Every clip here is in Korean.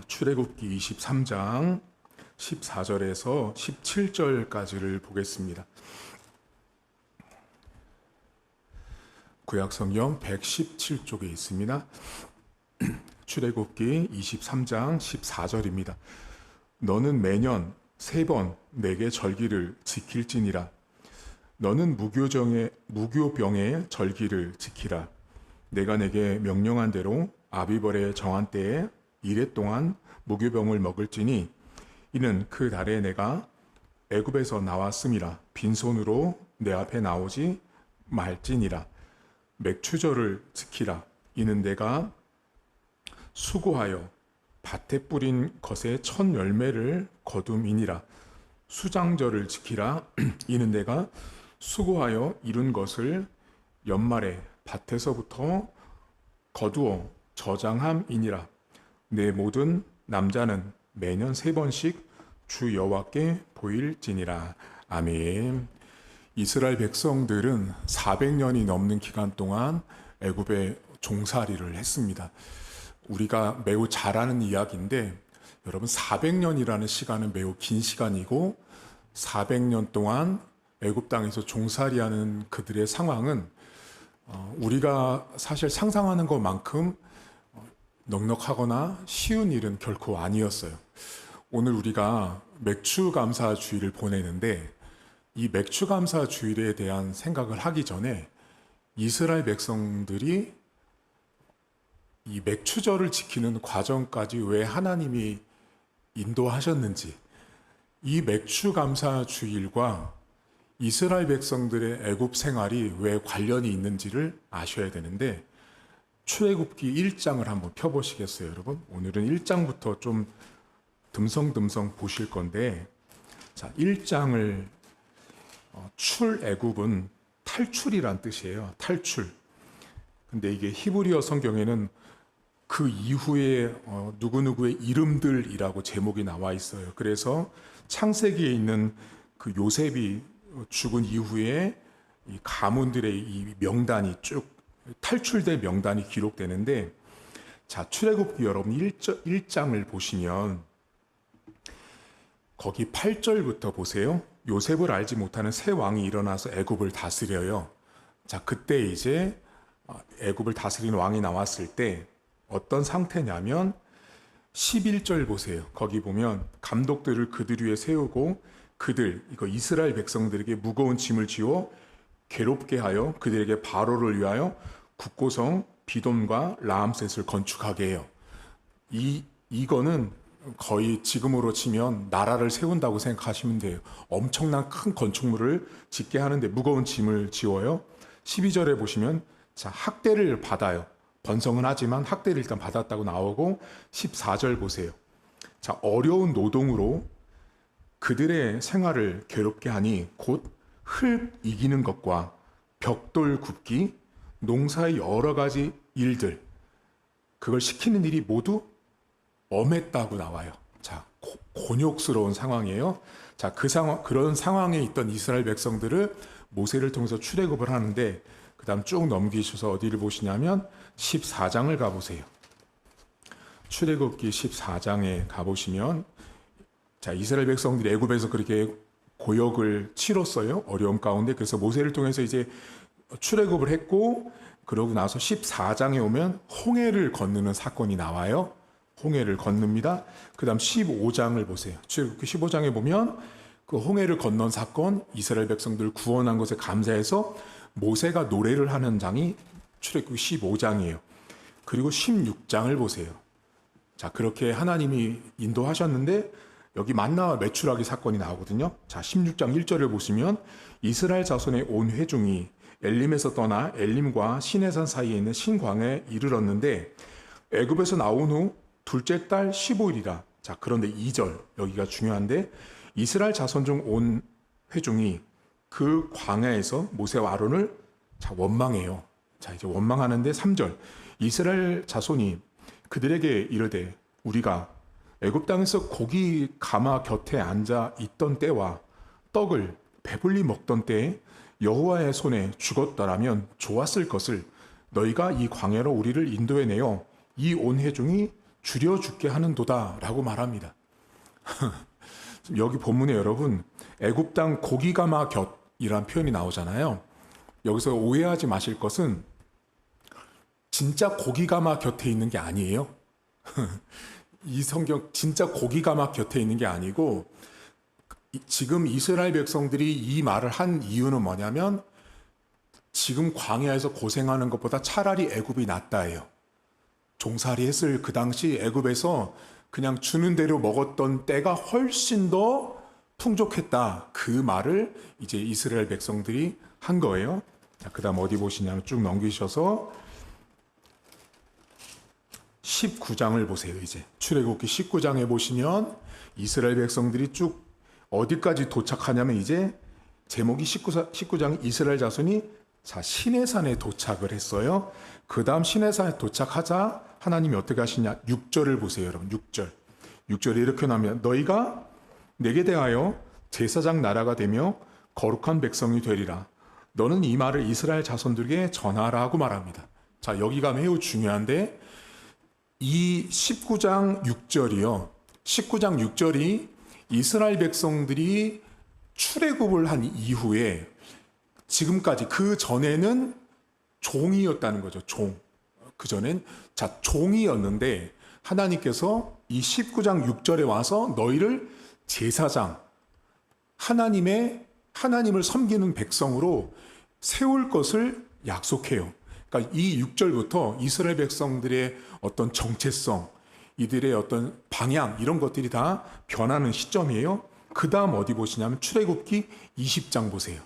출애굽기 23장 14절에서 17절까지를 보겠습니다. 구약성경 117쪽에 있습니다. 출애굽기 23장 14절입니다. 너는 매년 3번 내게 절기를 지킬지니라. 너는 무교병의 절기를 지키라. 내가 내게 명령한 대로 아비벌의 정한 때에 이레 동안 무교병을 먹을지니 이는 그 달에 내가 애굽에서 나왔음이라. 빈손으로 내 앞에 나오지 말지니라. 맥추절을 지키라. 이는 내가 수고하여 밭에 뿌린 것의 첫 열매를 거둠이니라. 수장절을 지키라. 이는 내가 수고하여 이룬 것을 연말에 밭에서부터 거두어 저장함이니라. 내 모든 남자는 매년 3번씩 주 여호와께 보일지니라. 아멘. 이스라엘 백성들은 400년이 넘는 기간 동안 애굽에 종살이를 했습니다. 우리가 매우 잘 아는 이야기인데, 여러분 400년이라는 시간은 매우 긴 시간이고 400년 동안 애굽 땅에서 종살이하는 그들의 상황은 우리가 사실 상상하는 것만큼 넉넉하거나 쉬운 일은 결코 아니었어요. 오늘 우리가 맥추감사주일을 보내는데, 이 맥추감사주일에 대한 생각을 하기 전에 이스라엘 백성들이 이 맥추절을 지키는 과정까지 왜 하나님이 인도하셨는지, 이 맥추감사주일과 이스라엘 백성들의 애굽 생활이 왜 관련이 있는지를 아셔야 되는데, 출애굽기 1장을 한번 펴보시겠어요, 여러분? 오늘은 1장부터 좀 듬성듬성 보실 건데, 자, 1장을 출애굽은 탈출이란 뜻이에요. 탈출. 근데 이게 히브리어 성경에는 그 이후에 누구누구의 이름들이라고 제목이 나와 있어요. 그래서 창세기에 있는 그 요셉이 죽은 이후에 이 가문들의 이 명단이 쭉 탈출된 명단이 기록되는데, 자, 출애굽기 여러분 1장을 보시면 거기 8절부터 보세요. 요셉을 알지 못하는 새 왕이 일어나서 애굽을 다스려요. 자, 그때 이제 애굽을 다스리는 왕이 나왔을 때 어떤 상태냐면 11절 보세요. 거기 보면 감독들을 그들 위에 세우고 이거 이스라엘 백성들에게 무거운 짐을 지워 괴롭게 하여 그들에게 바로를 위하여 국고성 비돔과 라암셋을 건축하게 해요. 이거는 거의 지금으로 치면 나라를 세운다고 생각하시면 돼요. 엄청난 큰 건축물을 짓게 하는데 무거운 짐을 지워요. 12절에 보시면 자, 학대를 받아요. 번성은 하지만 학대를 일단 받았다고 나오고, 14절 보세요. 자, 어려운 노동으로 그들의 생활을 괴롭게 하니 곧 흙 이기는 것과 벽돌 굽기, 농사의 여러 가지 일들, 그걸 시키는 일이 모두 엄했다고 나와요. 자, 곤욕스러운 상황이에요. 자, 그런 상황에 있던 이스라엘 백성들을 모세를 통해서 출애굽을 하는데, 그 다음 쭉 넘기셔서 어디를 보시냐면 14장을 가보세요. 출애굽기 14장에 가보시면, 자, 이스라엘 백성들이 애굽에서 그렇게 고역을 치렀어요. 어려움 가운데. 그래서 모세를 통해서 이제 출애굽을 했고, 그러고 나서 14장에 오면 홍해를 건너는 사건이 나와요. 홍해를 건넙니다. 그 다음 15장을 보세요. 출애굽기 15장에 보면 그 홍해를 건넌 사건, 이스라엘 백성들을 구원한 것에 감사해서 모세가 노래를 하는 장이 출애굽기 15장이에요. 그리고 16장을 보세요. 자, 그렇게 하나님이 인도하셨는데 여기 만나와 메추라기 사건이 나오거든요. 자, 16장 1절을 보시면 이스라엘 자손의 온 회중이 엘림에서 떠나 엘림과 시내산 사이에 있는 신광에 이르렀는데 애굽에서 나온 후 둘째 달 15일이라. 자, 그런데 2절, 여기가 중요한데, 이스라엘 자손 중 온 회중이 그 광야에서 모세와 아론을 원망해요. 자, 이제 원망하는데 3절, 이스라엘 자손이 그들에게 이르되 우리가 애굽 땅에서 고기 가마 곁에 앉아 있던 때와 떡을 배불리 먹던 때에 여호와의 손에 죽었더라면 좋았을 것을 너희가 이 광야로 우리를 인도해내어 이 온 회중이 줄여 죽게 하는도다라고 말합니다. 여기 본문에 여러분 애굽 땅 고기가마 곁이란 표현이 나오잖아요. 여기서 오해하지 마실 것은 진짜 고기가마 곁에 있는 게 아니에요. 이 성경 진짜 고기가마 곁에 있는 게 아니고 지금 이스라엘 백성들이 이 말을 한 이유는 뭐냐면 지금 광야에서 고생하는 것보다 차라리 애굽이 낫다예요. 종살이 했을 그 당시 애굽에서 그냥 주는 대로 먹었던 때가 훨씬 더 풍족했다. 그 말을 이제 이스라엘 백성들이 한 거예요. 자, 그다음 어디 보시냐면 쭉 넘기셔서 19장을 보세요. 이제 출애굽기 19장에 보시면 이스라엘 백성들이 쭉 어디까지 도착하냐면 이제 제목이 19장 이스라엘 자손이 자 시내산에 도착을 했어요. 그 다음 시내산에 도착하자 하나님이 어떻게 하시냐 6절을 보세요. 여러분 6절에 이렇게 나오면 너희가 내게 대하여 제사장 나라가 되며 거룩한 백성이 되리라. 너는 이 말을 이스라엘 자손들에게 전하라고 말합니다. 자 여기가 매우 중요한데 이 19장 6절이요. 19장 6절이 이스라엘 백성들이 출애굽을 한 이후에 지금까지 그 전에는 종이었다는 거죠. 종. 그 전엔 자 종이었는데 하나님께서 이 19장 6절에 와서 너희를 제사장 하나님을 섬기는 백성으로 세울 것을 약속해요. 그러니까 이 6절부터 이스라엘 백성들의 어떤 정체성, 이들의 어떤 방향 이런 것들이 다 변하는 시점이에요. 그 다음 어디 보시냐면 출애굽기 20장 보세요.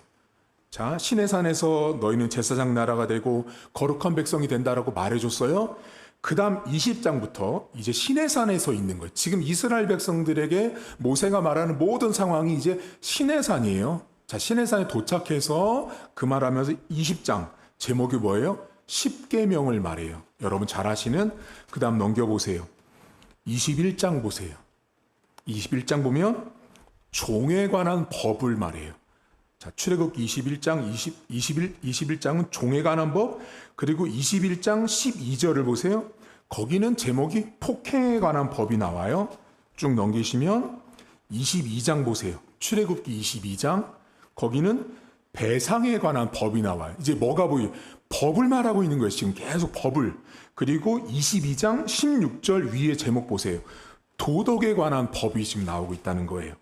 자 시내산에서 너희는 제사장 나라가 되고 거룩한 백성이 된다라고 말해줬어요. 그 다음 20장부터 이제 시내산에서 있는 거예요. 지금 이스라엘 백성들에게 모세가 말하는 모든 상황이 이제 시내산이에요. 자 시내산에 도착해서 그 말하면서 20장 제목이 뭐예요? 10계명을 말해요. 여러분 잘 아시는 그 다음 넘겨보세요. 21장 보세요. 21장 보면 종에 관한 법을 말해요. 자, 출애굽기 21장, 21장은 종에 관한 법, 그리고 21장 12절을 보세요. 거기는 제목이 폭행에 관한 법이 나와요. 쭉 넘기시면 22장 보세요. 출애굽기 22장, 거기는 배상에 관한 법이 나와요. 이제 뭐가 보여요? 법을 말하고 있는 거예요. 지금 계속 법을. 그리고 22장 16절 위에 제목 보세요. 도덕에 관한 법이 지금 나오고 있다는 거예요.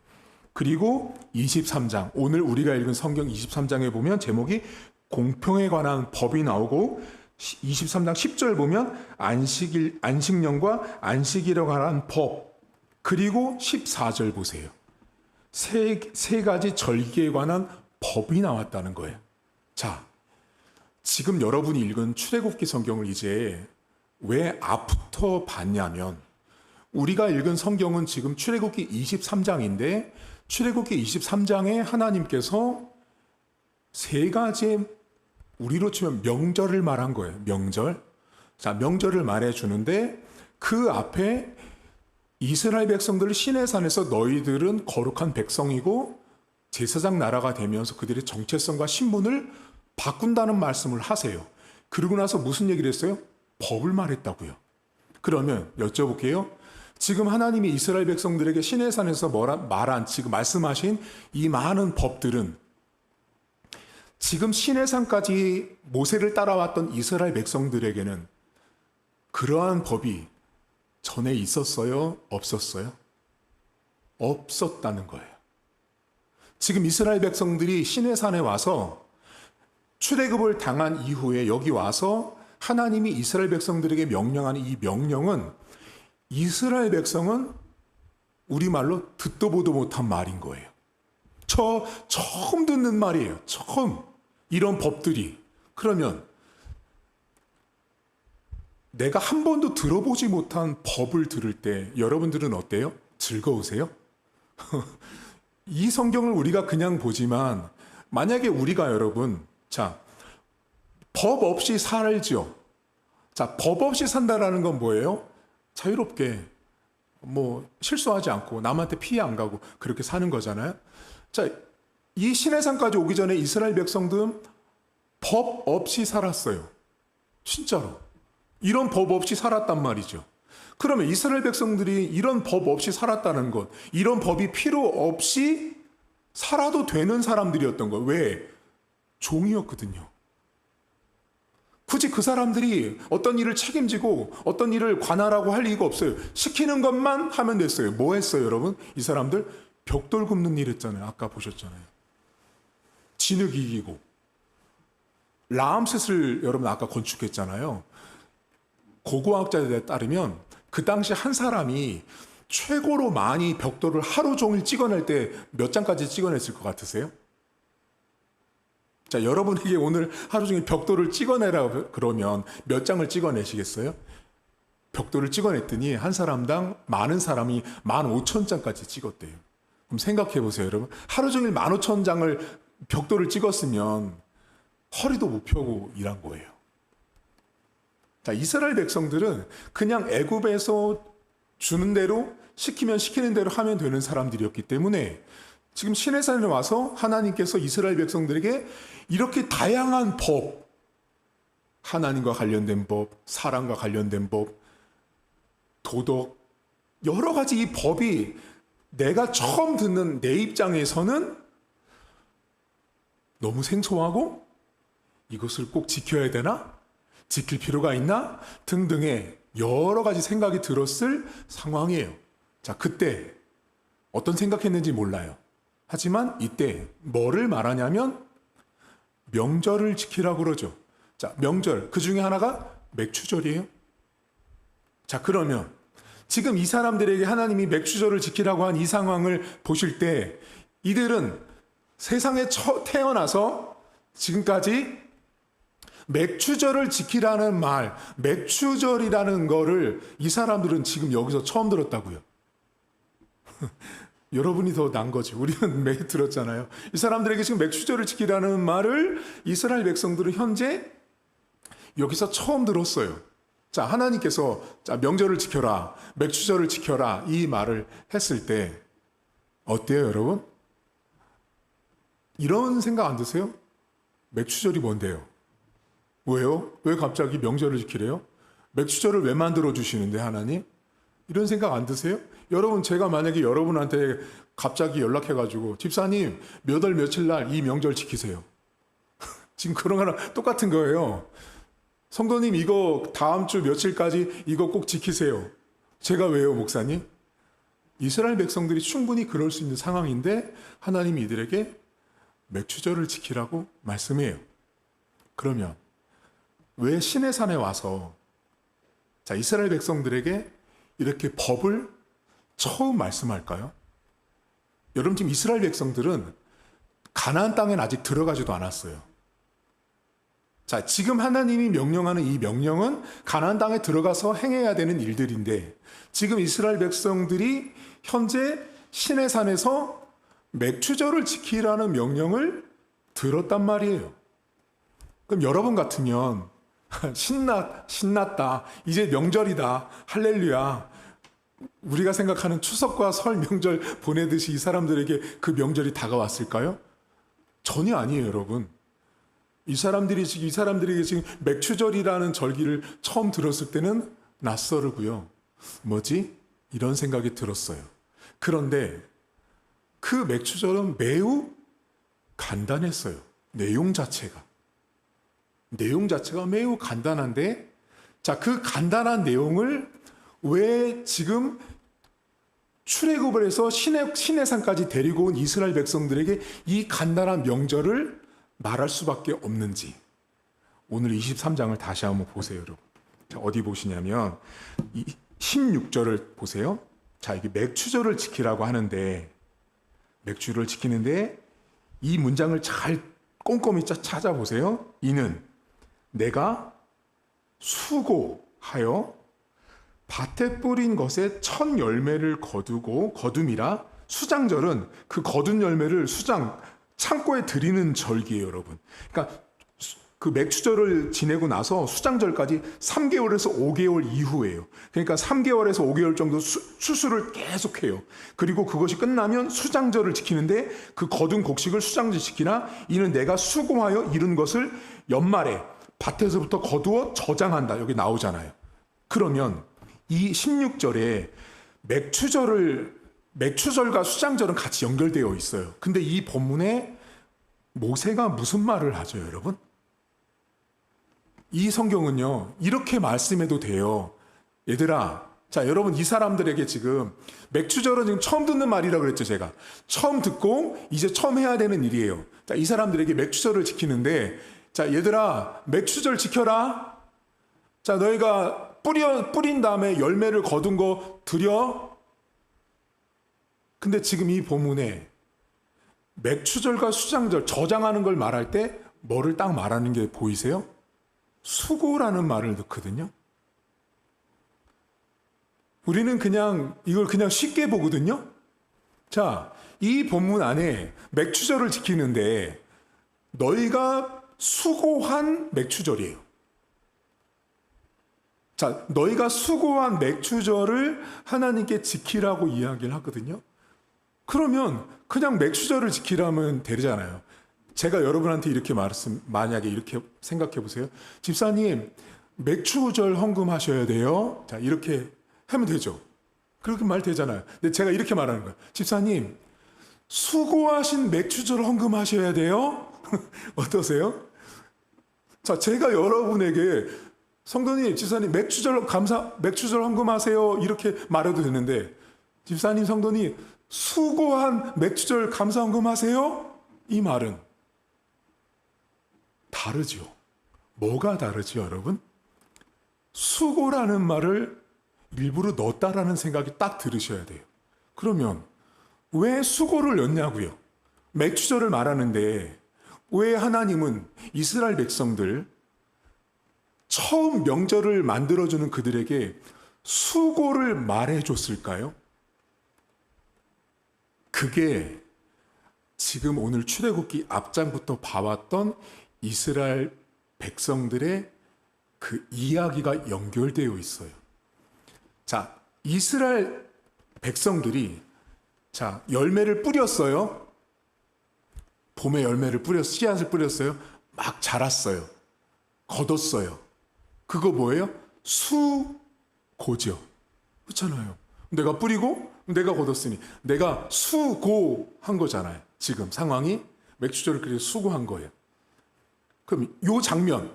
그리고 23장, 오늘 우리가 읽은 성경 23장에 보면 제목이 공평에 관한 법이 나오고 23장 10절 보면 안식년과 안식일에 관한 법, 그리고 14절 보세요. 세 가지 절기에 관한 법이 나왔다는 거예요. 자, 지금 여러분이 읽은 출애굽기 성경을 이제 왜 앞부터 봤냐면 우리가 읽은 성경은 지금 출애굽기 23장인데 출애굽기 23장에 하나님께서 세 가지의 우리로 치면 명절을 말한 거예요. 명절. 자, 명절을 말해 주는데 그 앞에 이스라엘 백성들 시내산에서 너희들은 거룩한 백성이고 제사장 나라가 되면서 그들의 정체성과 신분을 바꾼다는 말씀을 하세요. 그러고 나서 무슨 얘기를 했어요? 법을 말했다고요. 그러면 여쭤볼게요. 지금 하나님이 이스라엘 백성들에게 시내산에서 말한 지금 말씀하신 이 많은 법들은 지금 시내산까지 모세를 따라왔던 이스라엘 백성들에게는 그러한 법이 전에 있었어요? 없었어요? 없었다는 거예요. 지금 이스라엘 백성들이 시내산에 와서 출애굽을 당한 이후에 여기 와서 하나님이 이스라엘 백성들에게 명령하는 이 명령은 이스라엘 백성은 우리말로 듣도 보도 못한 말인 거예요. 처음 듣는 말이에요. 처음. 이런 법들이. 그러면 내가 한 번도 들어보지 못한 법을 들을 때 여러분들은 어때요? 즐거우세요? 이 성경을 우리가 그냥 보지만 만약에 우리가 여러분 법 없이 살죠. 자, 법 없이 산다라는 건 뭐예요? 자유롭게 실수하지 않고 남한테 피해 안 가고 그렇게 사는 거잖아요. 자, 이 시내산까지 오기 전에 이스라엘 백성들은 법 없이 살았어요. 진짜로. 이런 법 없이 살았단 말이죠. 그러면 이스라엘 백성들이 이런 법 없이 살았다는 것, 이런 법이 필요 없이 살아도 되는 사람들이었던 거예요. 왜? 종이었거든요. 굳이 그 사람들이 어떤 일을 책임지고 어떤 일을 관할하고 할 이유가 없어요. 시키는 것만 하면 됐어요. 뭐 했어요, 여러분? 이 사람들 벽돌 굽는 일 했잖아요. 아까 보셨잖아요. 진흙 이기고. 라암셋을 여러분 아까 건축했잖아요. 고고학자들에 따르면 그 당시 한 사람이 최고로 많이 벽돌을 하루 종일 찍어낼 때 몇 장까지 찍어냈을 것 같으세요? 자, 여러분에게 오늘 하루 종일 벽돌을 찍어내라 그러면 몇 장을 찍어내시겠어요? 벽돌을 찍어냈더니 한 사람당 많은 사람이 15,000장까지 찍었대요. 그럼 생각해 보세요, 여러분. 하루 종일 15,000장을 벽돌을 찍었으면 허리도 못 펴고 일한 거예요. 자, 이스라엘 백성들은 그냥 애굽에서 주는 대로 시키면 시키는 대로 하면 되는 사람들이었기 때문에 지금 시내산에 와서 하나님께서 이스라엘 백성들에게 이렇게 다양한 법, 하나님과 관련된 법, 사랑과 관련된 법, 도덕, 여러 가지 이 법이 내가 처음 듣는 내 입장에서는 너무 생소하고 이것을 꼭 지켜야 되나? 지킬 필요가 있나? 등등의 여러 가지 생각이 들었을 상황이에요. 자, 그때 어떤 생각했는지 몰라요. 하지만 이때 뭐를 말하냐면 명절을 지키라고 그러죠. 자, 명절, 그 중에 하나가 맥추절이에요. 자, 그러면 지금 이 사람들에게 하나님이 맥추절을 지키라고 한 이 상황을 보실 때 이들은 세상에 태어나서 지금까지 맥추절을 지키라는 말, 맥추절이라는 거를 이 사람들은 지금 여기서 처음 들었다고요. 여러분이 더 난 거지. 우리는 매일 들었잖아요. 이 사람들에게 지금 맥추절을 지키라는 말을 이스라엘 백성들은 현재 여기서 처음 들었어요. 자, 하나님께서 자, 명절을 지켜라, 맥추절을 지켜라 이 말을 했을 때 어때요, 여러분? 이런 생각 안 드세요? 맥추절이 뭔데요? 왜요? 왜 갑자기 명절을 지키래요? 맥추절을 왜 만들어 주시는데 하나님? 이런 생각 안 드세요? 여러분, 제가 만약에 여러분한테 갑자기 연락해가지고 집사님 몇 월 며칠 날 이 명절 지키세요. 지금 그런 거랑 똑같은 거예요. 성도님 이거 다음 주 며칠까지 이거 꼭 지키세요. 제가 왜요, 목사님? 이스라엘 백성들이 충분히 그럴 수 있는 상황인데 하나님이 이들에게 맥추절을 지키라고 말씀해요. 그러면 왜 시내산에 와서 자, 이스라엘 백성들에게 이렇게 법을 처음 말씀할까요? 여러분, 지금 이스라엘 백성들은 가나안 땅엔 아직 들어가지도 않았어요. 자, 지금 하나님이 명령하는 이 명령은 가나안 땅에 들어가서 행해야 되는 일들인데 지금 이스라엘 백성들이 현재 시내산에서 맥추절을 지키라는 명령을 들었단 말이에요. 그럼 여러분 같으면 신났다. 이제 명절이다. 할렐루야. 우리가 생각하는 추석과 설 명절 보내듯이 이 사람들에게 그 명절이 다가왔을까요? 전혀 아니에요, 여러분. 이 사람들에게 지금 맥추절이라는 절기를 처음 들었을 때는 낯설고요. 뭐지? 이런 생각이 들었어요. 그런데 그 맥추절은 매우 간단했어요. 내용 자체가 매우 간단한데, 자, 그 간단한 내용을 왜 지금 출애굽을 해서 시내산까지 데리고 온 이스라엘 백성들에게 이 간단한 명절을 말할 수밖에 없는지 오늘 23장을 다시 한번 보세요, 여러분. 자, 어디 보시냐면 16절을 보세요. 자, 이게 맥추절을 지키라고 하는데 맥주를 지키는데 이 문장을 잘 꼼꼼히 찾아보세요. 이는 내가 수고하여 밭에 뿌린 것에 첫 열매를 거둠이라. 수장절은 그 거둔 열매를 창고에 드리는 절기예요, 여러분. 그러니까 그 맥추절을 지내고 나서 수장절까지 3개월에서 5개월 이후예요. 그러니까 3개월에서 5개월 정도 수술을 계속해요. 그리고 그것이 끝나면 수장절을 지키는데 그 거둔 곡식을 수장절 지키나. 이는 내가 수고하여 이룬 것을 연말에 밭에서부터 거두어 저장한다. 여기 나오잖아요. 그러면 이 16절에 맥추절과 수장절은 같이 연결되어 있어요. 근데 이 본문에 모세가 무슨 말을 하죠, 여러분? 이 성경은요, 이렇게 말씀해도 돼요. 얘들아, 자, 여러분, 이 사람들에게 지금 맥추절은 지금 처음 듣는 말이라고 그랬죠, 제가. 처음 듣고 이제 처음 해야 되는 일이에요. 자, 이 사람들에게 맥추절을 지키는데, 자, 얘들아, 맥추절 지켜라. 자, 너희가 뿌린 다음에 열매를 거둔 거 드려. 근데 지금 이 본문에 맥추절과 수장절, 저장하는 걸 말할 때 뭐를 딱 말하는 게 보이세요? 수고라는 말을 넣거든요. 우리는 그냥 이걸 그냥 쉽게 보거든요. 자, 이 본문 안에 맥추절을 지키는데 너희가 수고한 맥추절이에요. 자, 너희가 수고한 맥추절을 하나님께 지키라고 이야기를 하거든요. 그러면 그냥 맥추절을 지키라면 되잖아요. 제가 여러분한테 이렇게 만약에 이렇게 생각해 보세요. 집사님, 맥추절 헌금하셔야 돼요. 자, 이렇게 하면 되죠. 그렇게 말 되잖아요. 근데 제가 이렇게 말하는 거예요. 집사님, 수고하신 맥추절 헌금하셔야 돼요. 어떠세요? 자, 제가 여러분에게 성도님, 집사님, 맥추절 헌금하세요. 이렇게 말해도 되는데, 집사님, 성도님, 수고한 맥추절 감사 헌금하세요. 이 말은 다르죠. 뭐가 다르죠, 여러분? 수고라는 말을 일부러 넣었다라는 생각이 딱 들으셔야 돼요. 그러면 왜 수고를 넣냐고요? 맥추절을 말하는데 왜 하나님은 이스라엘 백성들 처음 명절을 만들어주는 그들에게 수고를 말해줬을까요? 그게 지금 오늘 출애굽기 앞장부터 봐왔던 이스라엘 백성들의 그 이야기가 연결되어 있어요. 자, 이스라엘 백성들이 자, 열매를 뿌렸어요. 봄에 열매를 씨앗을 뿌렸어요. 막 자랐어요. 거뒀어요. 그거 뭐예요? 수고죠. 그렇잖아요. 내가 뿌리고 내가 거뒀으니 내가 수고한 거잖아요. 지금 상황이 맥추절을 그렇게 수고한 거예요. 그럼 요 장면,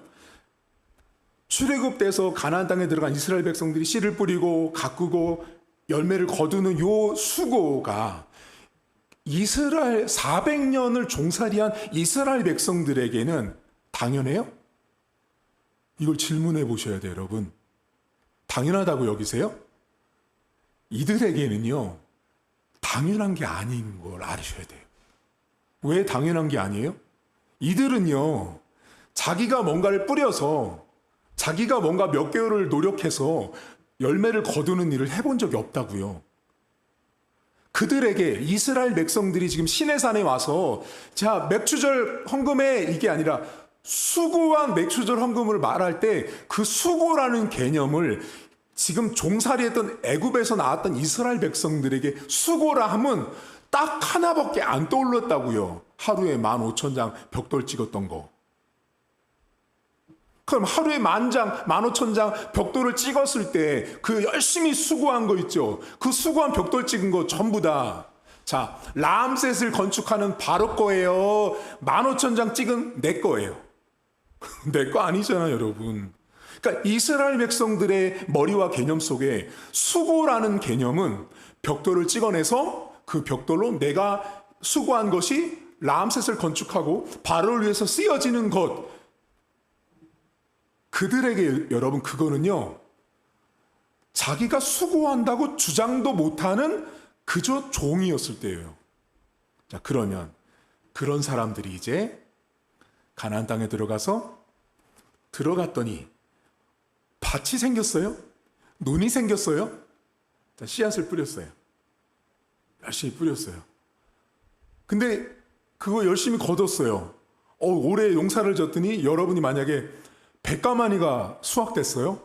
출애굽돼서 가나안 땅에 들어간 이스라엘 백성들이 씨를 뿌리고 가꾸고 열매를 거두는 요 수고가 이스라엘 400년을 종살이한 이스라엘 백성들에게는 당연해요? 이걸 질문해 보셔야 돼요, 여러분. 당연하다고 여기세요? 이들에게는요, 당연한 게 아닌 걸 아셔야 돼요. 왜 당연한 게 아니에요? 이들은요, 자기가 뭔가를 뿌려서 자기가 뭔가 몇 개월을 노력해서 열매를 거두는 일을 해본 적이 없다고요. 그들에게 이스라엘 백성들이 지금 시내산에 와서 자, 맥추절 헌금에 이게 아니라 수고한 맥추절 헌금을 말할 때 그 수고라는 개념을 지금 종살이했던 애굽에서 나왔던 이스라엘 백성들에게 수고라 함은 딱 하나밖에 안 떠올랐다고요. 하루에 15,000장 벽돌 찍었던 거. 그럼 하루에 10,000장, 15,000장 벽돌을 찍었을 때 그 열심히 수고한 거 있죠. 그 수고한 벽돌 찍은 거 전부 다 자, 라암셋을 건축하는 바로 거예요. 15,000장 찍은 내 거예요. 내 거 아니잖아요, 여러분. 그러니까 이스라엘 백성들의 머리와 개념 속에 수고라는 개념은 벽돌을 찍어내서 그 벽돌로 내가 수고한 것이 라암셋을 건축하고 바로를 위해서 쓰여지는 것. 그들에게 여러분 그거는요, 자기가 수고한다고 주장도 못하는 그저 종이었을 때예요. 자, 그러면 그런 사람들이 이제 가나안 땅에 들어갔더니 밭이 생겼어요? 논이 생겼어요? 자, 씨앗을 뿌렸어요. 열심히 뿌렸어요. 근데 그거 열심히 거뒀어요. 올해 용사를 졌더니 여러분이 만약에 100가마니가 수확됐어요?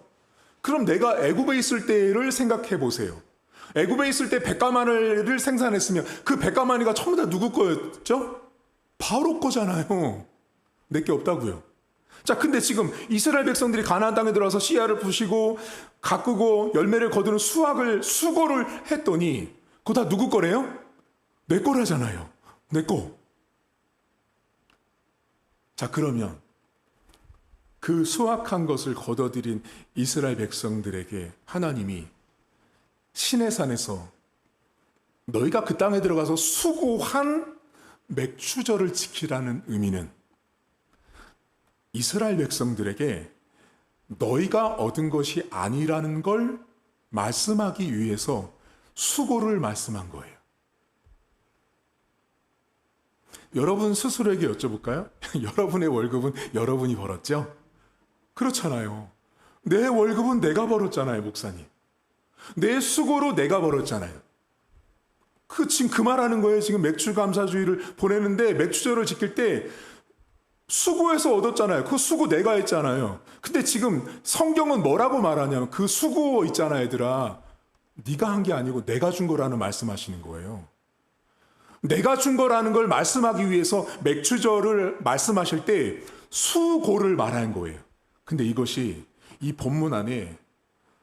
그럼 내가 애굽에 있을 때를 생각해 보세요. 애굽에 있을 때 100가마니를 생산했으면 그 100가마니가 전부 다 누구 거였죠? 바로 거잖아요. 내게 없다고요. 자, 근데 지금 이스라엘 백성들이 가나안 땅에 들어와서 씨알을 부시고 가꾸고 열매를 거두는 수고를 했더니 그거 다 누구 거래요? 내 거라잖아요. 내 거. 자, 그러면 그 수확한 것을 거둬들인 이스라엘 백성들에게 하나님이 시내산에서 너희가 그 땅에 들어가서 수고한 맥추절을 지키라는 의미는 이스라엘 백성들에게 너희가 얻은 것이 아니라는 걸 말씀하기 위해서 수고를 말씀한 거예요. 여러분 스스로에게 여쭤볼까요? 여러분의 월급은 여러분이 벌었죠? 그렇잖아요. 내 월급은 내가 벌었잖아요, 목사님. 내 수고로 내가 벌었잖아요. 지금 그 말하는 거예요. 지금 맥주 감사주의를 보내는데 맥주절을 지킬 때 수고해서 얻었잖아요. 그 수고 내가 했잖아요. 근데 지금 성경은 뭐라고 말하냐면 그 수고 있잖아, 얘들아. 네가 한 게 아니고 내가 준 거라는 말씀하시는 거예요. 내가 준 거라는 걸 말씀하기 위해서 맥주절을 말씀하실 때 수고를 말하는 거예요. 근데 이것이 이 본문 안에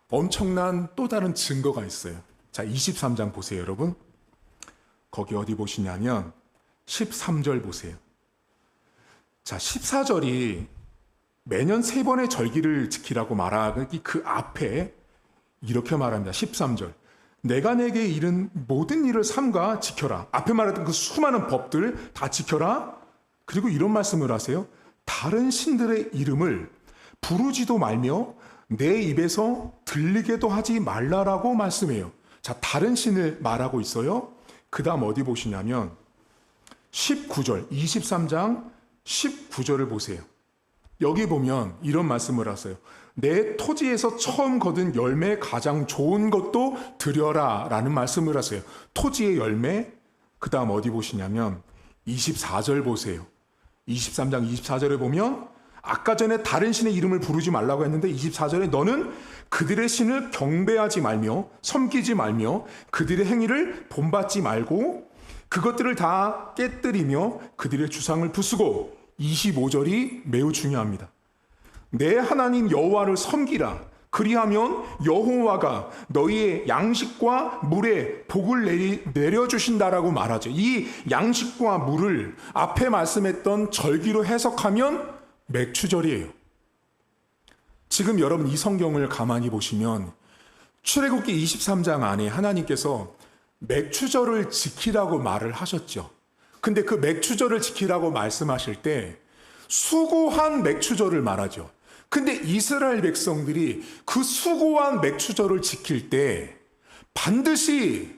엄청난 또 다른 증거가 있어요. 자, 23장 보세요, 여러분. 거기 어디 보시냐면 13절 보세요. 자, 14절이 매년 3번의 절기를 지키라고 말하기 그 앞에 이렇게 말합니다. 13절. 내가 내게 이른 모든 일을 삼가 지켜라. 앞에 말했던 그 수많은 법들 다 지켜라. 그리고 이런 말씀을 하세요. 다른 신들의 이름을 부르지도 말며 내 입에서 들리게도 하지 말라라고 말씀해요. 자, 다른 신을 말하고 있어요. 그 다음 어디 보시냐면 19절, 23장 19절을 보세요. 여기 보면 이런 말씀을 하세요. 내 토지에서 처음 거둔 열매 가장 좋은 것도 드려라 라는 말씀을 하세요. 토지의 열매. 그 다음 어디 보시냐면 24절 보세요. 23장 24절에 보면 아까 전에 다른 신의 이름을 부르지 말라고 했는데 24절에 너는 그들의 신을 경배하지 말며 섬기지 말며 그들의 행위를 본받지 말고 그것들을 다 깨뜨리며 그들의 주상을 부수고 25절이 매우 중요합니다. 내 하나님 여호와를 섬기라. 그리하면 여호와가 너희의 양식과 물에 복을 내려주신다라고 말하죠. 이 양식과 물을 앞에 말씀했던 절기로 해석하면 맥추절이에요. 지금 여러분 이 성경을 가만히 보시면 출애굽기 23장 안에 하나님께서 맥추절을 지키라고 말을 하셨죠. 근데 그 맥추절을 지키라고 말씀하실 때 수고한 맥추절을 말하죠. 근데 이스라엘 백성들이 그 수고한 맥추절을 지킬 때 반드시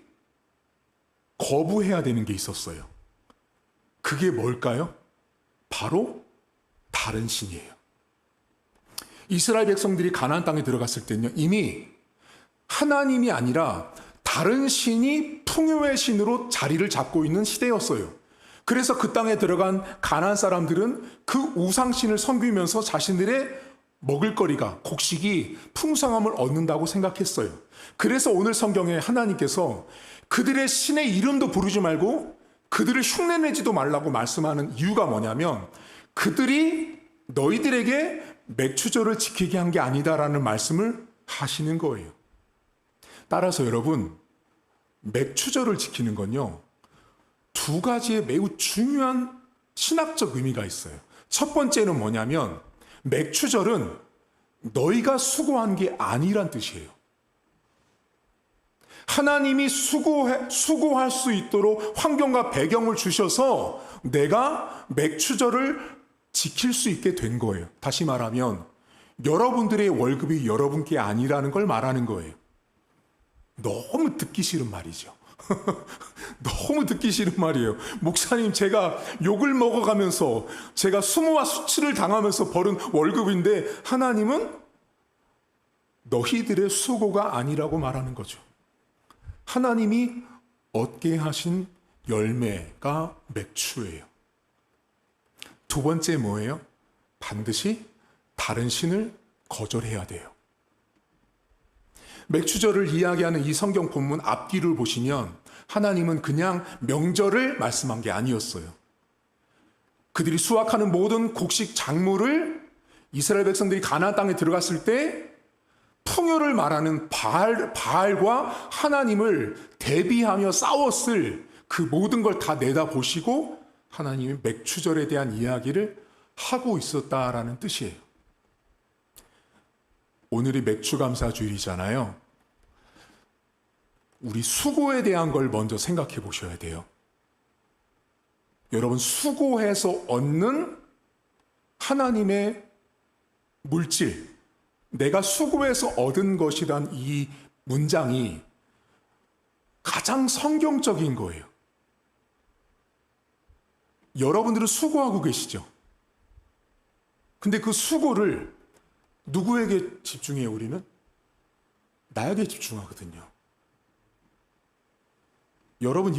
거부해야 되는 게 있었어요. 그게 뭘까요? 바로 다른 신이에요. 이스라엘 백성들이 가나안 땅에 들어갔을 때는요, 이미 하나님이 아니라 다른 신이 풍요의 신으로 자리를 잡고 있는 시대였어요. 그래서 그 땅에 들어간 가나안 사람들은 그 우상신을 섬기면서 자신들의 먹을거리가, 곡식이 풍성함을 얻는다고 생각했어요. 그래서 오늘 성경에 하나님께서 그들의 신의 이름도 부르지 말고 그들을 흉내내지도 말라고 말씀하는 이유가 뭐냐면 그들이 너희들에게 맥추절을 지키게 한 게 아니다라는 말씀을 하시는 거예요. 따라서 여러분, 맥추절을 지키는 건요, 두 가지의 매우 중요한 신학적 의미가 있어요. 첫 번째는 뭐냐면 맥추절은 너희가 수고한 게 아니란 뜻이에요. 하나님이 수고할 수 있도록 환경과 배경을 주셔서 내가 맥추절을 지킬 수 있게 된 거예요. 다시 말하면 여러분들의 월급이 여러분께 아니라는 걸 말하는 거예요. 너무 듣기 싫은 말이죠. 너무 듣기 싫은 말이에요. 목사님, 제가 욕을 먹어가면서 제가 수모와 수치를 당하면서 벌은 월급인데 하나님은 너희들의 수고가 아니라고 말하는 거죠. 하나님이 얻게 하신 열매가 맥추예요. 두 번째 뭐예요? 반드시 다른 신을 거절해야 돼요. 맥추절을 이야기하는 이 성경 본문 앞뒤를 보시면 하나님은 그냥 명절을 말씀한 게 아니었어요. 그들이 수확하는 모든 곡식 작물을 이스라엘 백성들이 가나안 땅에 들어갔을 때 풍요를 말하는 바알과 하나님을 대비하며 싸웠을 그 모든 걸 다 내다보시고 하나님이 맥추절에 대한 이야기를 하고 있었다라는 뜻이에요. 오늘이 맥추감사주일이잖아요. 우리 수고에 대한 걸 먼저 생각해 보셔야 돼요. 여러분, 수고해서 얻는 하나님의 물질, 내가 수고해서 얻은 것이란 이 문장이 가장 성경적인 거예요. 여러분들은 수고하고 계시죠? 근데 그 수고를 누구에게 집중해요, 우리는? 나에게 집중하거든요. 여러분,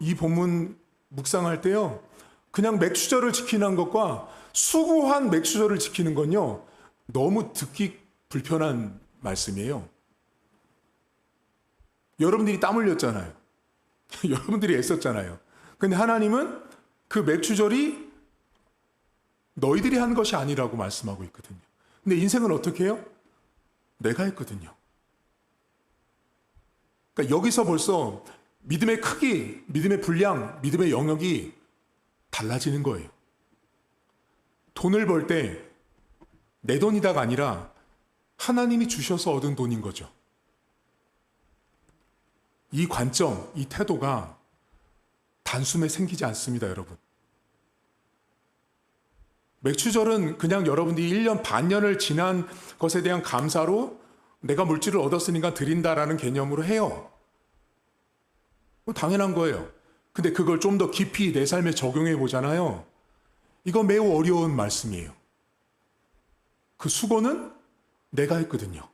이 본문 묵상할 때요, 그냥 맥추절을 지키는 것과 수고한 맥추절을 지키는 건요, 너무 듣기 불편한 말씀이에요. 여러분들이 땀 흘렸잖아요. 여러분들이 애썼잖아요. 근데 하나님은 그 맥추절이 너희들이 한 것이 아니라고 말씀하고 있거든요. 근데 인생은 어떻게 해요? 내가 했거든요. 그러니까 여기서 벌써 믿음의 크기, 믿음의 분량, 믿음의 영역이 달라지는 거예요. 돈을 벌 때 내 돈이다가 아니라 하나님이 주셔서 얻은 돈인 거죠. 이 관점, 이 태도가 단숨에 생기지 않습니다, 여러분. 맥추절은 그냥 여러분들이 1년 반년을 지난 것에 대한 감사로 내가 물질을 얻었으니까 드린다라는 개념으로 해요. 당연한 거예요. 근데 그걸 좀 더 깊이 내 삶에 적용해 보잖아요. 이거 매우 어려운 말씀이에요. 그 수고는 내가 했거든요.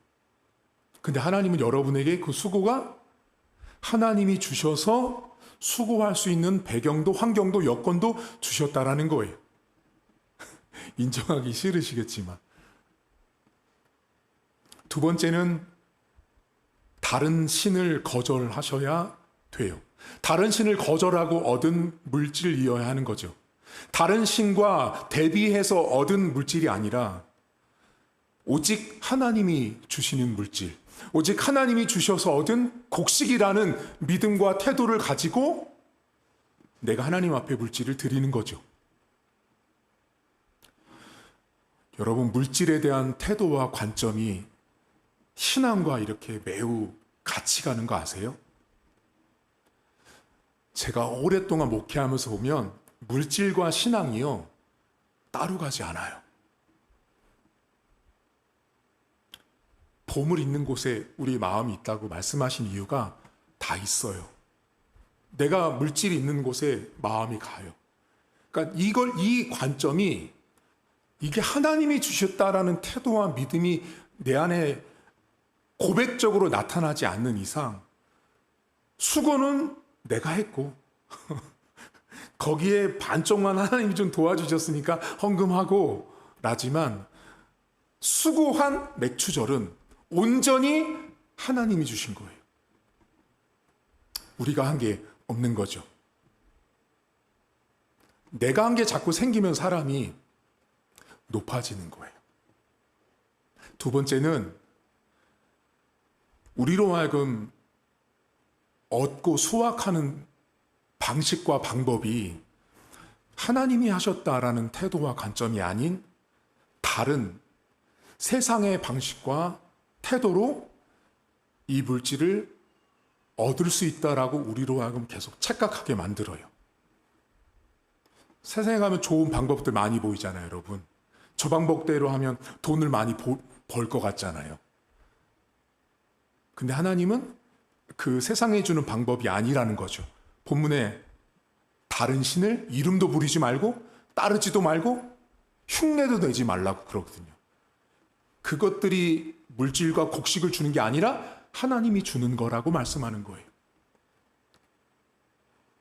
근데 하나님은 여러분에게 그 수고가 하나님이 주셔서 수고할 수 있는 배경도 환경도 여건도 주셨다라는 거예요. 인정하기 싫으시겠지만. 두 번째는 다른 신을 거절하셔야 돼요. 다른 신을 거절하고 얻은 물질이어야 하는 거죠. 다른 신과 대비해서 얻은 물질이 아니라 오직 하나님이 주시는 물질, 오직 하나님이 주셔서 얻은 곡식이라는 믿음과 태도를 가지고 내가 하나님 앞에 물질을 드리는 거죠. 여러분, 물질에 대한 태도와 관점이 신앙과 이렇게 매우 같이 가는 거 아세요? 제가 오랫동안 목회하면서 보면 물질과 신앙이요, 따로 가지 않아요. 보물 있는 곳에 우리 마음이 있다고 말씀하신 이유가 다 있어요. 내가 물질이 있는 곳에 마음이 가요. 그러니까 이 관점이, 이게 하나님이 주셨다라는 태도와 믿음이 내 안에 고백적으로 나타나지 않는 이상 수고는 내가 했고 거기에 반쪽만 하나님이 좀 도와주셨으니까 헌금하고 라지만 수고한 맥추절은 온전히 하나님이 주신 거예요. 우리가 한 게 없는 거죠. 내가 한 게 자꾸 생기면 사람이 높아지는 거예요. 두 번째는 우리로 하여금 얻고 수확하는 방식과 방법이 하나님이 하셨다라는 태도와 관점이 아닌 다른 세상의 방식과 태도로 이 물질을 얻을 수 있다라고 우리로 하여금 계속 착각하게 만들어요. 세상에 가면 좋은 방법들 많이 보이잖아요, 여러분. 저 방법대로 하면 돈을 많이 벌 것 같잖아요. 근데 하나님은 그 세상에 주는 방법이 아니라는 거죠. 본문에 다른 신을 이름도 부리지 말고 따르지도 말고 흉내도 내지 말라고 그러거든요. 그것들이 물질과 곡식을 주는 게 아니라 하나님이 주는 거라고 말씀하는 거예요.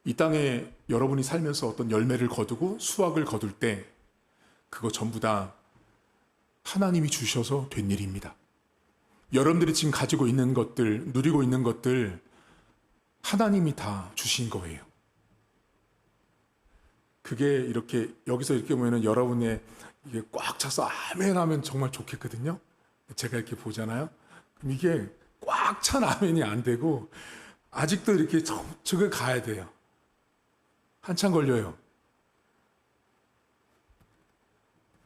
이 땅에 여러분이 살면서 어떤 열매를 거두고 수확을 거둘 때 그거 전부 다 하나님이 주셔서 된 일입니다. 여러분들이 지금 가지고 있는 것들, 누리고 있는 것들 하나님이 다 주신 거예요. 그게 이렇게 여기서 이렇게 보면 여러분의 이게 꽉 차서 아멘 하면 정말 좋겠거든요. 제가 이렇게 보잖아요. 그럼 이게 꽉 찬 아멘이 안 되고 아직도 이렇게 저쪽에 가야 돼요. 한참 걸려요.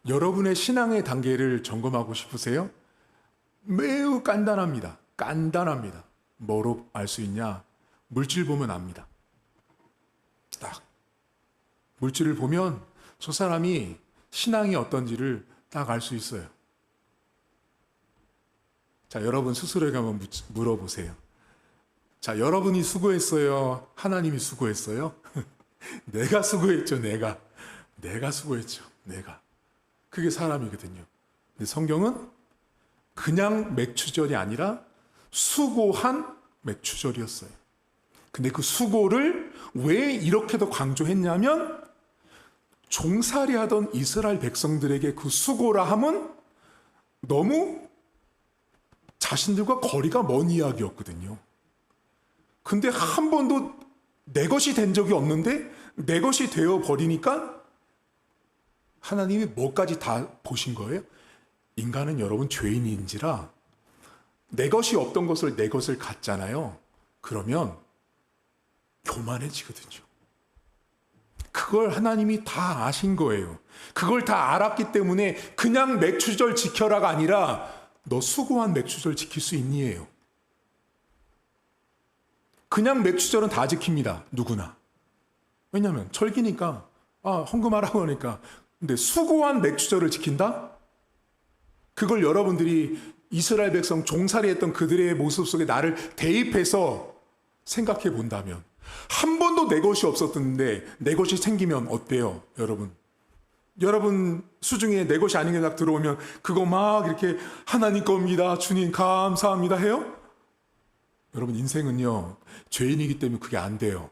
여러분의 신앙의 단계를 점검하고 싶으세요? 매우 간단합니다. 간단합니다. 뭐로 알 수 있냐? 물질 보면 압니다. 딱. 물질을 보면 저 사람이 신앙이 어떤지를 딱 알 수 있어요. 자, 여러분 스스로에게 한번 물어보세요. 자, 여러분이 수고했어요? 하나님이 수고했어요? 내가 수고했죠, 내가. 내가 수고했죠, 내가. 그게 사람이거든요. 근데 성경은 그냥 맥추절이 아니라 수고한 맥추절이었어요. 근데 그 수고를 왜 이렇게도 강조했냐면 종살이 하던 이스라엘 백성들에게 그 수고라 함은 너무 자신들과 거리가 먼 이야기였거든요. 근데 한 번도 내 것이 된 적이 없는데 내 것이 되어 버리니까 하나님이 뭐까지 다 보신 거예요? 인간은 여러분 죄인인지라 내 것이 없던 것을 내 것을 갖잖아요. 그러면 교만해지거든요. 그걸 하나님이 다 아신 거예요. 그걸 다 알았기 때문에 그냥 맥추절 지켜라가 아니라 너 수고한 맥추절 지킬 수 있니예요. 그냥 맥추절은 다 지킵니다. 누구나. 왜냐하면 절기니까 헌금하라고 하니까. 근데 수고한 맥추절을 지킨다? 그걸 여러분들이 이스라엘 백성 종살이 했던 그들의 모습 속에 나를 대입해서 생각해 본다면 한 번도 내 것이 없었는데 내 것이 생기면 어때요, 여러분? 여러분 수중에 내 것이 아닌 게 딱 들어오면 그거 막 이렇게 하나님 겁니다, 주님 감사합니다 해요? 여러분 인생은요 죄인이기 때문에 그게 안 돼요.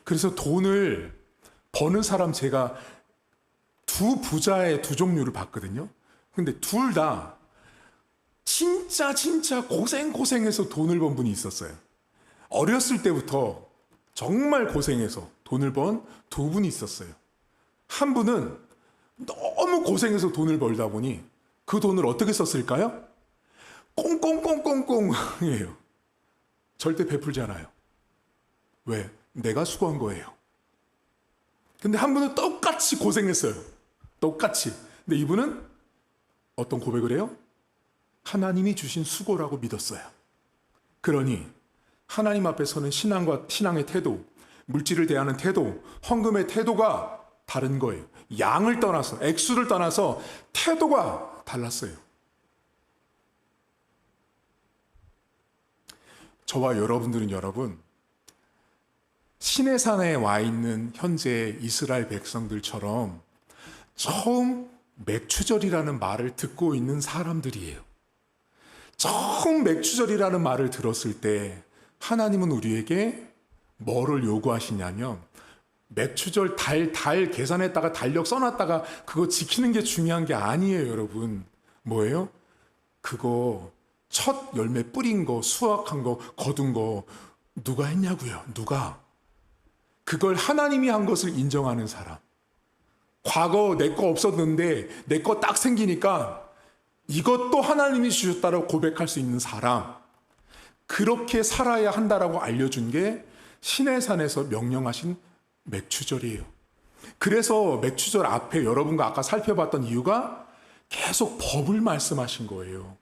그래서 돈을 버는 사람 제가 두 부자의 두 종류를 봤거든요. 근데 둘 다 진짜 고생해서 돈을 번 분이 있었어요. 어렸을 때부터 정말 고생해서 돈을 번 두 분이 있었어요. 한 분은 너무 고생해서 돈을 벌다 보니 그 돈을 어떻게 썼을까요? 꽁꽁꽁꽁꽁이에요. 절대 베풀지 않아요. 왜? 내가 수고한 거예요. 근데 한 분은 똑같이 고생했어요. 똑같이. 근데 이분은 어떤 고백을 해요? 하나님이 주신 수고라고 믿었어요. 그러니 하나님 앞에 서는 신앙의 태도, 물질을 대하는 태도, 헌금의 태도가 다른 거예요. 양을 떠나서, 액수를 떠나서 태도가 달랐어요. 저와 여러분들은 여러분, 시내산에 와 있는 현재 이스라엘 백성들처럼 처음 맥추절이라는 말을 듣고 있는 사람들이에요. 처음 맥추절이라는 말을 들었을 때 하나님은 우리에게 뭐를 요구하시냐면 맥추절 달 계산했다가 달력 써놨다가 그거 지키는 게 중요한 게 아니에요, 여러분. 뭐예요? 그거 첫 열매 뿌린 거, 수확한 거, 거둔 거 누가 했냐고요? 누가? 그걸 하나님이 한 것을 인정하는 사람. 과거 내 거 없었는데 내 거 딱 생기니까 이것도 하나님이 주셨다고 고백할 수 있는 사람. 그렇게 살아야 한다라고 알려준 게 시내산에서 명령하신 맥추절이에요. 그래서 맥추절 앞에 여러분과 아까 살펴봤던 이유가 계속 법을 말씀하신 거예요.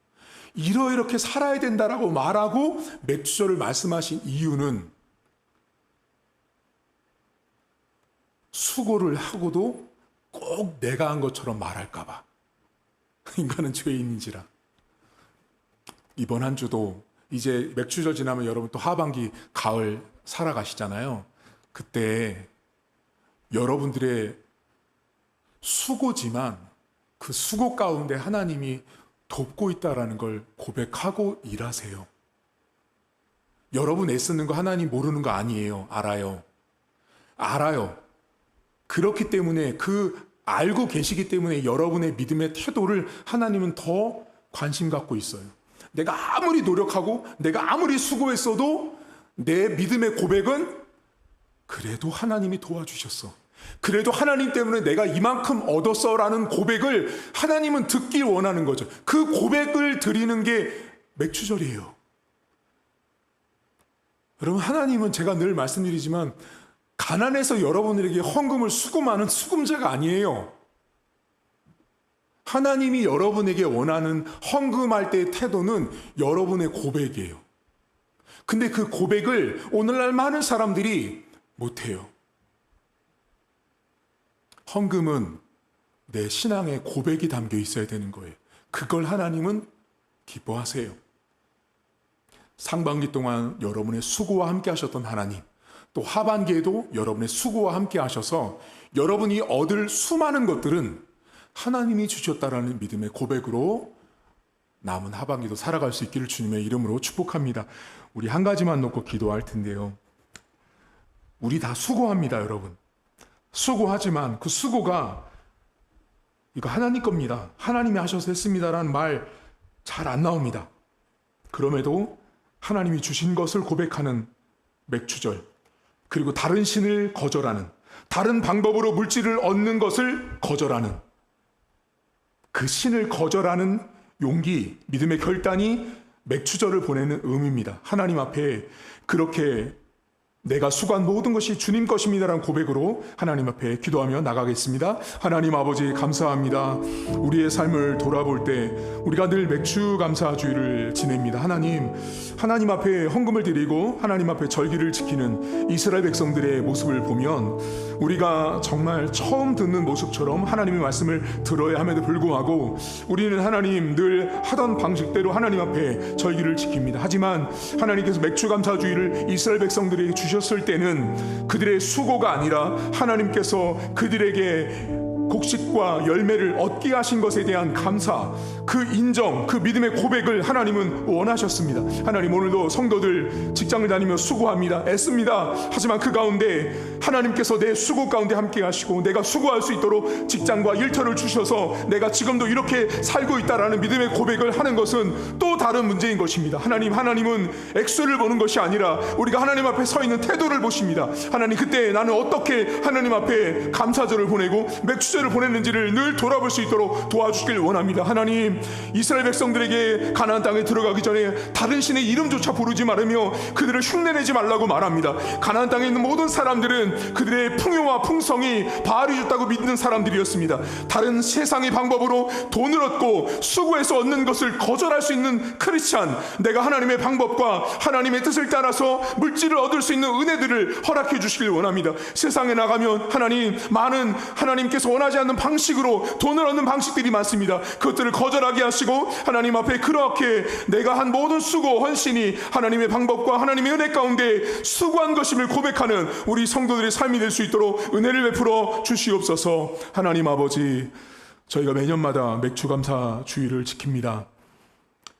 이렇게 살아야 된다라고 말하고 맥추절을 말씀하신 이유는 수고를 하고도 꼭 내가 한 것처럼 말할까 봐. 인간은 죄인인지라. 이번 한 주도 이제 맥추절 지나면 여러분 또 하반기 가을 살아가시잖아요. 그때 여러분들의 수고지만 그 수고 가운데 하나님이 돕고 있다라는 걸 고백하고 일하세요. 여러분 애쓰는 거 하나님 모르는 거 아니에요. 알아요. 그렇기 때문에 알고 계시기 때문에 여러분의 믿음의 태도를 하나님은 더 관심 갖고 있어요. 내가 아무리 노력하고 내가 아무리 수고했어도 내 믿음의 고백은 그래도 하나님이 도와주셨어. 그래도 하나님 때문에 내가 이만큼 얻었어라는 고백을 하나님은 듣길 원하는 거죠. 그 고백을 드리는 게 맥추절이에요. 여러분, 하나님은 제가 늘 말씀드리지만 가난해서 여러분들에게 헌금을 수금하는 수금자가 아니에요. 하나님이 여러분에게 원하는 헌금할 때의 태도는 여러분의 고백이에요. 근데 그 고백을 오늘날 많은 사람들이 못해요. 헌금은 내 신앙의 고백이 담겨 있어야 되는 거예요. 그걸 하나님은 기뻐하세요. 상반기 동안 여러분의 수고와 함께 하셨던 하나님, 또 하반기에도 여러분의 수고와 함께 하셔서 여러분이 얻을 수많은 것들은 하나님이 주셨다라는 믿음의 고백으로 남은 하반기도 살아갈 수 있기를 주님의 이름으로 축복합니다. 우리 한 가지만 놓고 기도할 텐데요. 우리 다 수고합니다, 여러분. 수고하지만 그 수고가 이거 하나님 겁니다. 하나님이 하셔서 했습니다라는 말 잘 안 나옵니다. 그럼에도 하나님이 주신 것을 고백하는 맥추절, 그리고 다른 신을 거절하는, 다른 방법으로 물질을 얻는 것을 거절하는, 그 신을 거절하는 용기, 믿음의 결단이 맥추절을 보내는 의미입니다. 하나님 앞에 그렇게 내가 수고한 모든 것이 주님 것입니다라는 고백으로 하나님 앞에 기도하며 나가겠습니다. 하나님 아버지, 감사합니다. 우리의 삶을 돌아볼 때 우리가 늘 맥추감사주의를 지냅니다. 하나님 앞에 헌금을 드리고 하나님 앞에 절기를 지키는 이스라엘 백성들의 모습을 보면 우리가 정말 처음 듣는 모습처럼 하나님의 말씀을 들어야 함에도 불구하고 우리는 하나님 늘 하던 방식대로 하나님 앞에 절기를 지킵니다. 하지만 하나님께서 맥추감사주의를 이스라엘 백성들에게 주셨을 때는 그들의 수고가 아니라 하나님께서 그들에게 곡식과 열매를 얻게 하신 것에 대한 감사, 그 인정, 그 믿음의 고백을 하나님은 원하셨습니다. 하나님, 오늘도 성도들 직장을 다니며 수고합니다. 애씁니다. 하지만 그 가운데 하나님께서 내 수고 가운데 함께 하시고 내가 수고할 수 있도록 직장과 일터를 주셔서 내가 지금도 이렇게 살고 있다라는 믿음의 고백을 하는 것은 또 다른 문제인 것입니다. 하나님은 액수를 보는 것이 아니라 우리가 하나님 앞에 서 있는 태도를 보십니다. 하나님, 그때 나는 어떻게 하나님 앞에 감사절을 보내고 맥추절을 보냈는지를 늘 돌아볼 수 있도록 도와주길 원합니다. 하나님, 이스라엘 백성들에게 가나안 땅에 들어가기 전에 다른 신의 이름조차 부르지 말으며 그들을 흉내내지 말라고 말합니다. 가나안 땅에 있는 모든 사람들은 그들의 풍요와 풍성이 바알이 줬다고 믿는 사람들이었습니다. 다른 세상의 방법으로 돈을 얻고 수고해서 얻는 것을 거절할 수 있는 크리스찬, 내가 하나님의 방법과 하나님의 뜻을 따라서 물질을 얻을 수 있는 은혜들을 허락해 주시길 원합니다. 세상에 나가면 많은 하나님께서 원하지 않는 방식으로 돈을 얻는 방식들이 많습니다. 그것들을 거절하게 하시고 하나님 앞에 그렇게 내가 한 모든 수고 헌신이 하나님의 방법과 하나님의 은혜 가운데 수고한 것임을 고백하는 우리 성도들의 삶이 될 수 있도록 은혜를 베풀어 주시옵소서. 하나님 아버지, 저희가 매년마다 맥추감사주의를 지킵니다.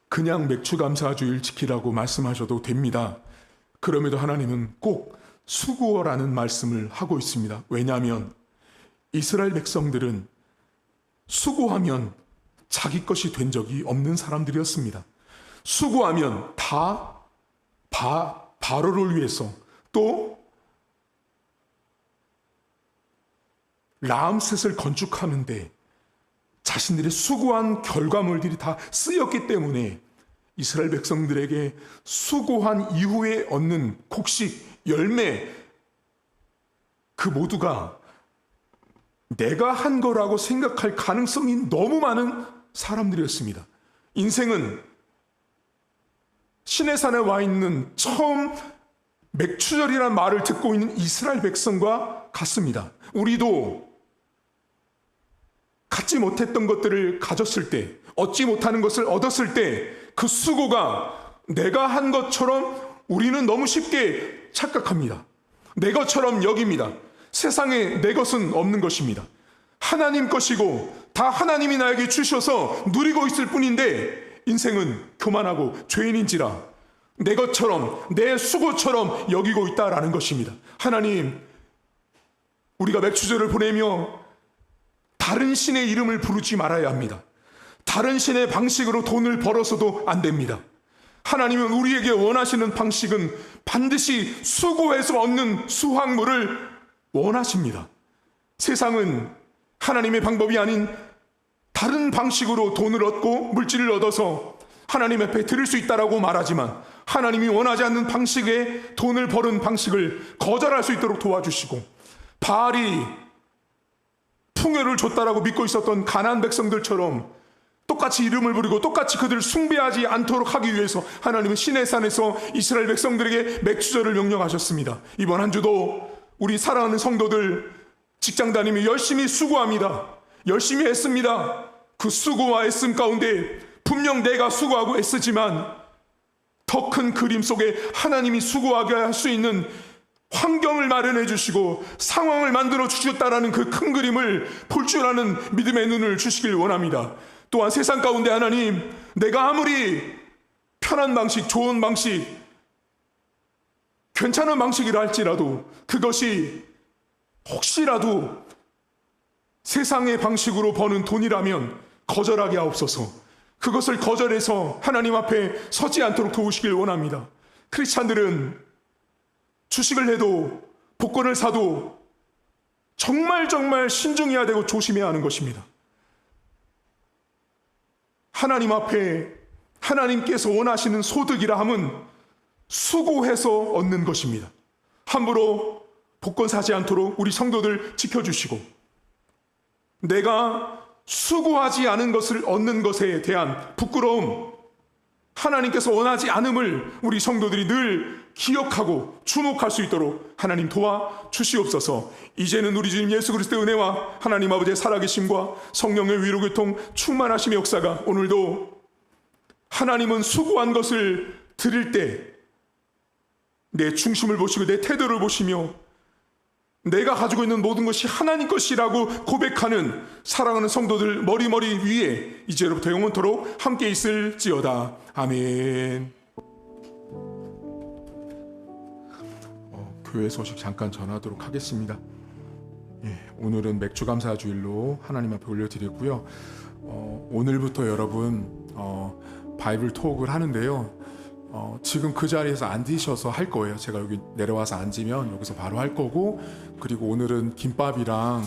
그냥 맥추감사주의를 지키라고 말씀하셔도 됩니다. 그럼에도 하나님은 꼭 수고라는 말씀을 하고 있습니다. 왜냐하면 이스라엘 백성들은 수고하면 자기 것이 된 적이 없는 사람들이었습니다. 수고하면 다 바로를 위해서, 또 라암셋을 건축하는데 자신들의 수고한 결과물들이 다 쓰였기 때문에 이스라엘 백성들에게 수고한 이후에 얻는 곡식, 열매, 그 모두가 내가 한 거라고 생각할 가능성이 너무 많은 사람들이었습니다. 인생은 시내산에 와 있는 처음 맥추절이라는 말을 듣고 있는 이스라엘 백성과 같습니다. 우리도 갖지 못했던 것들을 가졌을 때, 얻지 못하는 것을 얻었을 때 그 수고가 내가 한 것처럼 우리는 너무 쉽게 착각합니다. 내 것처럼 여깁니다. 세상에 내 것은 없는 것입니다. 하나님 것이고 다 하나님이 나에게 주셔서 누리고 있을 뿐인데 인생은 교만하고 죄인인지라 내 것처럼, 내 수고처럼 여기고 있다라는 것입니다. 하나님, 우리가 맥추절을 보내며 다른 신의 이름을 부르지 말아야 합니다. 다른 신의 방식으로 돈을 벌어서도 안 됩니다. 하나님은 우리에게 원하시는 방식은 반드시 수고해서 얻는 수확물을 원하십니다. 세상은 하나님의 방법이 아닌 다른 방식으로 돈을 얻고 물질을 얻어서 하나님 앞에 드릴 수 있다라고 말하지만, 하나님이 원하지 않는 방식의 돈을 버는 방식을 거절할 수 있도록 도와주시고, 바알이 풍요를 줬다라고 믿고 있었던 가나안 백성들처럼 똑같이 이름을 부르고 똑같이 그들을 숭배하지 않도록 하기 위해서 하나님은 시내산에서 이스라엘 백성들에게 맥주절을 명령하셨습니다. 이번 한 주도 우리 사랑하는 성도들 직장 다니며 열심히 수고합니다. 열심히 애씁니다. 그 수고와 애씀 가운데 분명 내가 수고하고 애쓰지만 더 큰 그림 속에 하나님이 수고하게 할 수 있는 환경을 마련해 주시고 상황을 만들어 주셨다라는 그 큰 그림을 볼 줄 아는 믿음의 눈을 주시길 원합니다. 또한 세상 가운데 하나님, 내가 아무리 편한 방식, 좋은 방식, 괜찮은 방식이라 할지라도 그것이 혹시라도 세상의 방식으로 버는 돈이라면 거절하게 하옵소서. 그것을 거절해서 하나님 앞에 서지 않도록 도우시길 원합니다. 크리스찬들은 주식을 해도 복권을 사도 정말 신중해야 되고 조심해야 하는 것입니다. 하나님 앞에 하나님께서 원하시는 소득이라 함은 수고해서 얻는 것입니다. 함부로 복권 사지 않도록 우리 성도들 지켜주시고, 내가 수고하지 않은 것을 얻는 것에 대한 부끄러움, 하나님께서 원하지 않음을 우리 성도들이 늘 기억하고 주목할 수 있도록 하나님 도와주시옵소서. 이제는 우리 주님 예수 그리스도의 은혜와 하나님 아버지의 살아계심과 성령의 위로교통 충만하심의 역사가 오늘도 하나님은 수고한 것을 드릴 때 내 중심을 보시고 내 태도를 보시며 내가 가지고 있는 모든 것이 하나님 것이라고 고백하는 사랑하는 성도들 머리 위에 이제로부터 영원토록 함께 있을지어다. 아멘. 교회 소식 잠깐 전하도록 하겠습니다. 오늘은 맥주감사주일로 하나님 앞에 올려드리고요. 오늘부터 여러분 바이블 톡을 하는데요. 지금 그 자리에서 앉으셔서 할 거예요. 제가 여기 내려와서 앉으면 여기서 바로 할 거고, 그리고 오늘은 김밥이랑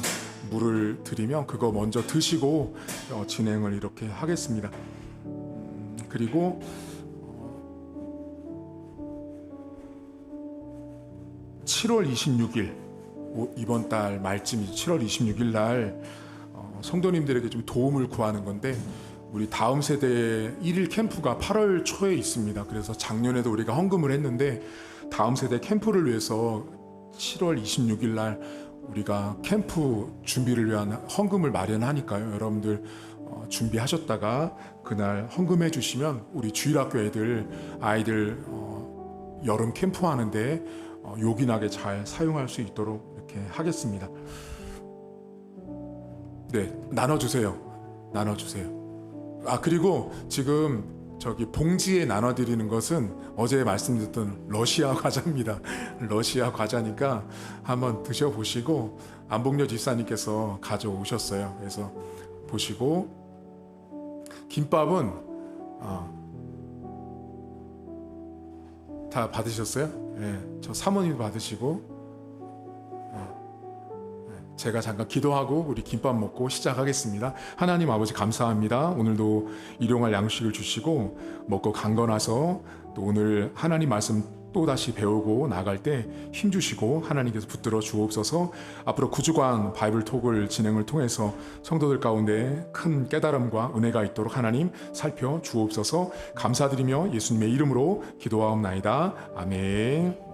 물을 드리면 그거 먼저 드시고 진행을 이렇게 하겠습니다. 그리고 7월 26일 이번 달 말쯤이죠. 7월 26일 날 성도님들에게 좀 도움을 구하는 건데, 우리 다음 세대 1일 캠프가 8월 초에 있습니다. 그래서 작년에도 우리가 헌금을 했는데 다음 세대 캠프를 위해서 7월 26일 날 우리가 캠프 준비를 위한 헌금을 마련하니까요. 여러분들 준비하셨다가 그날 헌금해 주시면 우리 주일학교 아이들 여름 캠프 하는데 요긴하게 잘 사용할 수 있도록 이렇게 하겠습니다. 네, 나눠주세요. 그리고 지금 저기 봉지에 나눠드리는 것은 어제 말씀드렸던 러시아 과자입니다. 러시아 과자니까 한번 드셔보시고, 안복녀 집사님께서 가져오셨어요. 그래서 보시고, 김밥은 다 받으셨어요? 네, 저 사모님도 받으시고, 제가 잠깐 기도하고 우리 김밥 먹고 시작하겠습니다. 하나님 아버지 감사합니다. 오늘도 일용할 양식을 주시고 먹고 강건하서 또 오늘 하나님 말씀 또다시 배우고 나갈 때 힘주시고 하나님께서 붙들어 주옵소서. 앞으로 9주간 바이블 톡을 진행을 통해서 성도들 가운데 큰 깨달음과 은혜가 있도록 하나님 살펴 주옵소서. 감사드리며 예수님의 이름으로 기도하옵나이다. 아멘.